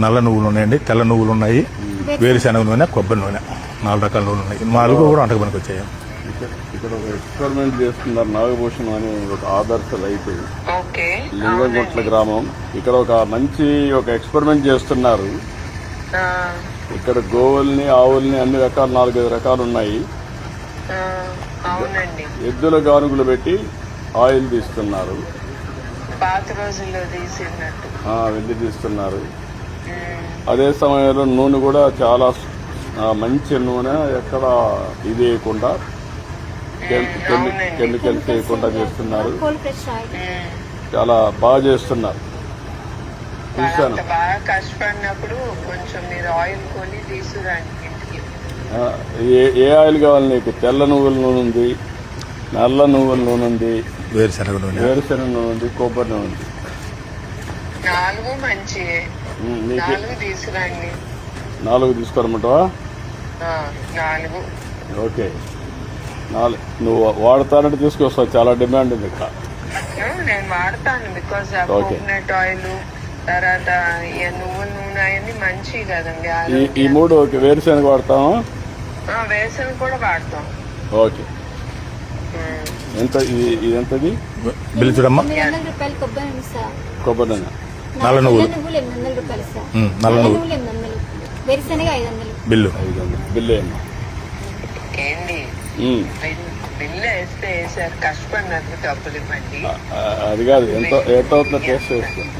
నల్ల నువ్వులు ఉన్నాయండి, తెల్ల నువ్వులు ఉన్నాయి, వేరుశనగ నూనె, కొబ్బరి నూనె, 4 రకాల నూనెలు ఉన్నాయి. 4 కూడా వంటకు పనికి వచ్చాయి. ఇక్కడ ఒక ఎక్స్పెరిమెంట్ చేస్తున్నారు. నాగభూషణం అనే ఒక ఆదర్శ రైతు, లింగంగుట్ల గ్రామం. ఇక్కడ ఒక ఎక్స్పెరిమెంట్ చేస్తున్నారు. ఇక్కడ గోవుల్ని, ఆవుల్ని అన్ని రకాలు 4-5 రకాలు ఉన్నాయి. ఎద్దుల గానుగులు పెట్టి ఆయిల్ తీస్తున్నారు. పాత రోజుల్లో తీసినట్టు వెళ్ళి తీస్తున్నారు. అదే సమయంలో నూనె కూడా చాలా మంచి నూనె, ఎక్కడ ఇది వేయకుండా కెమికల్స్ వేయకుండా చేస్తున్నారు. చాలా బాగా చేస్తున్నారు. చూశాను. బాగా కష్టపడినప్పుడు కొంచెం మీరు ఆయిల్ కొని తీసుకురండి. ఏ ఆయిల్ కావాలి నీకు? తెల్ల నువ్వుల నూనె ఉంది, నల్ల నువ్వుల నూనె ఉంది, వేరుశనగ నూనె ఉంది, కొబ్బరి నూనె ఉంది. 4 మంచి 4 తీసుకురండి. 4 తీసుకోరమంటావా? 4 ఓకే. 4 నువ్వు వాడతానంటే తీసుకొస్తావు. చాలా డిమాండ్ ఉంది ఇక్కడ. నేను వాడతాను. బికాస్ కోకోనట్ ఆయిల్, తర్వాత నువ్వుల నూనె అవన్నీ మంచివి కదండి. ఈ 3 ఓకే. వేరుశనగ వాడతాము, వేరుశనగ కూడా వాడతాం. ఓకే. ఎంత ఇది? ఎంతది బిల్లు చూడమ్మా. కొబ్బరి నూనె, నల్ల నువ్వులు 800 రూపాయలు సార్. నల్ల నువ్వులు 800, వేరుశనగ 500. బిల్లు 500 బిల్లు ఏమో. ఏంటి బిల్లు వేస్తే సార్ కష్టపడినందుకు డబ్బులు ఇవ్వండి. అది కాదు, ఎంత అవుతుందో టేస్ట్ చేస్తుంది.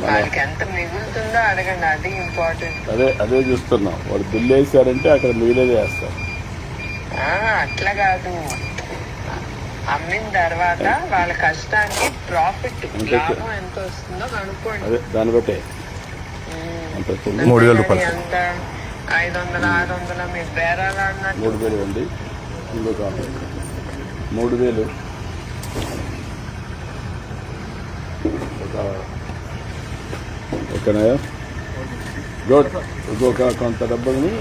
వాళ్ళకి ఎంత మిగులుతుందో అడగండి. అది ఇంపార్టెంట్. అదే చూస్తున్నాం. వాడు బిల్లు వేసారంటే అక్కడ మిగిలేదే వేస్తారు. అట్లా కాదు, అమ్మిన తర్వాత వాళ్ళ కష్టానికి ప్రాఫిట్ లాభం ఎంత వస్తుందో కనుక్కోండి. అదే దాన్ని బట్టే 3000 రూపాయలు. ఎంత 500, 600 మీరు బేరాలు అన్నట్టు. 3000 అండి. ఇంకొక 3000 ఓకేనా? గుడ్. ఇంకొక కొంత డబ్బుల్ని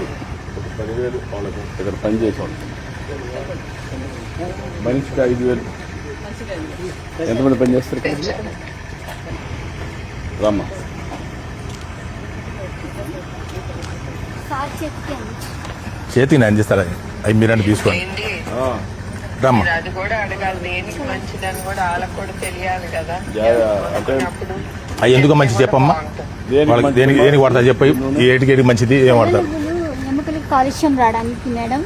10,000 వాళ్ళకి ఇక్కడ పని చేసేవాళ్ళు. మనిషికి 5,000. ఎంతమంది పని చేస్తారు? రమ్మా. చేతికి నేను అందిస్తారా? అవి మీరంటే తీసుకోండి. రమ్మా. అది కూడా అడగాలి. దేనికి మంచిదని కూడా వాళ్ళకి కూడా తెలియాలి కదా. అంటే అవి ఎందుకు మంచి చెప్పమ్మా. వాళ్ళకి దేనికి వాడతారు చెప్పి, ఏటికి మంచిది ఏం వాడతారు? ఎముకలకి కాలుష్యం రావడానికి మేడం.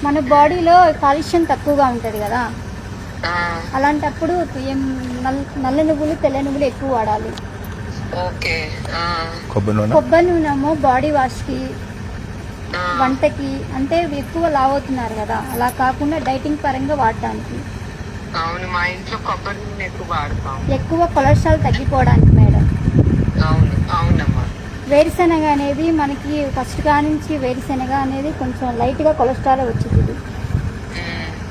మన బాడీలో కాలుష్యం తక్కువగా ఉంటుంది కదా, అలాంటప్పుడు నల్ల నువ్వులు, తెల్ల నువ్వులు ఎక్కువ వాడాలి. కొబ్బరి నూనెమో బాడీ వాష్కి, వంటకి, అంటే ఎక్కువ లావ్ అవుతున్నారు కదా, అలా కాకుండా డైటింగ్ పరంగా వాడడానికి. అవును, మా ఇంట్లో కొబ్బరి నూనె ఎక్కువ వాడతాం. ఎక్కువ కొలెస్ట్రాల్ తగ్గిపోవడానికి మేడం. అవును, అవునమ్మా. వేరుశనగ అనేది మనకి ఫస్ట్ నుంచి వేరుశనగ అనేది కొంచెం లైట్గా కొలెస్ట్రాల్ వచ్చింది.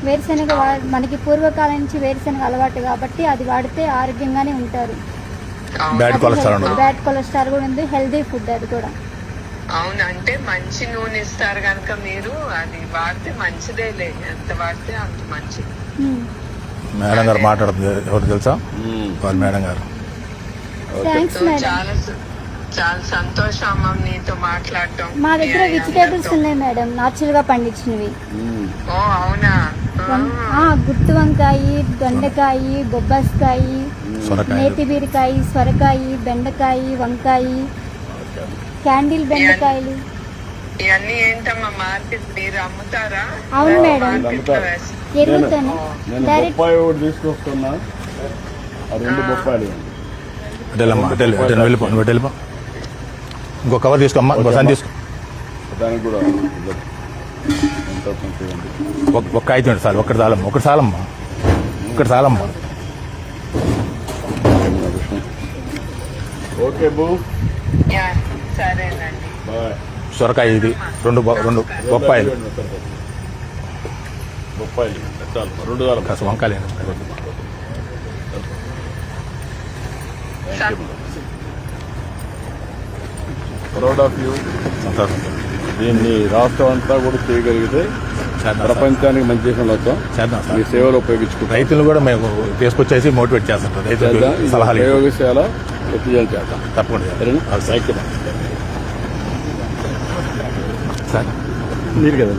వేరుశనగ మనకి పూర్వకాలం నుంచి వేరుశనగ అలవాటు కాబట్టి అది వాడితే ఆరోగ్యంగానే ఉంటారు. బ్యాడ్ కొలెస్ట్రాల్ కూడా ఉంది, హెల్దీ ఫుడ్ అది కూడా. అవును, అంటే మంచి నూనె ఇస్తారు కనుక మీరు అది వాడితే మంచిదేలే. ఎంత వాడితే అంత మంచిది. మేడం గారు మాట్లాడుతుంది, ఎవరు తెలుసా? వాళ్ళ మేడం గారు. చాలా సంతోషం అమ్మ నీతో మాట్లాడటం. మా దగ్గర వెజిటేబుల్స్ ఉన్నాయి మేడం, నాచురల్ గా పండించినవి. ఓ అవునా? గుత్తి వంకాయ, దొండకాయ, బొబ్బాస్కాయ, నేతి బీరకాయ, సొరకాయ, బెండకాయ, వంకాయ, క్యాండిల్ బెండకాయలు. ఇవన్నీ ఏంటమ్మా మార్కెట్ మీరు అమ్ముతారా? అవును మేడం, ఎరుగుతాను. తీసుకొస్తున్నా. 2 బొప్పాయిలు. వెళ్ళిపో. ఇంకో కవర్ తీసుకోమ్మా, ఇంకోసారి తీసుకో. దానికి కూడా ఒక్క అయితే సార్, ఒకటి చాలమ్మా. ఓకే బూ. సరేనండి. సొరకాయ ఇది 2 బొప్పాయిలు. చాలు, 2 కాస్త వంకాయలు. Proud of you. దీన్ని రాష్ట్రం అంతా కూడా చేయగలిగితే ప్రపంచానికి మంచి విషయంలో వచ్చాం. మీ సేవలు ఉపయోగించుకుంటాం. రైతులు కూడా మేము తీసుకొచ్చేసి మోటివేట్ చేస్తాం. రైతులు సలహాలు ప్రయోగశాల ఎత్తుజల్ చేద్దాం. తప్పకుండా చేయాలి. సరేనా? Thank you. సార్ మీరు కదా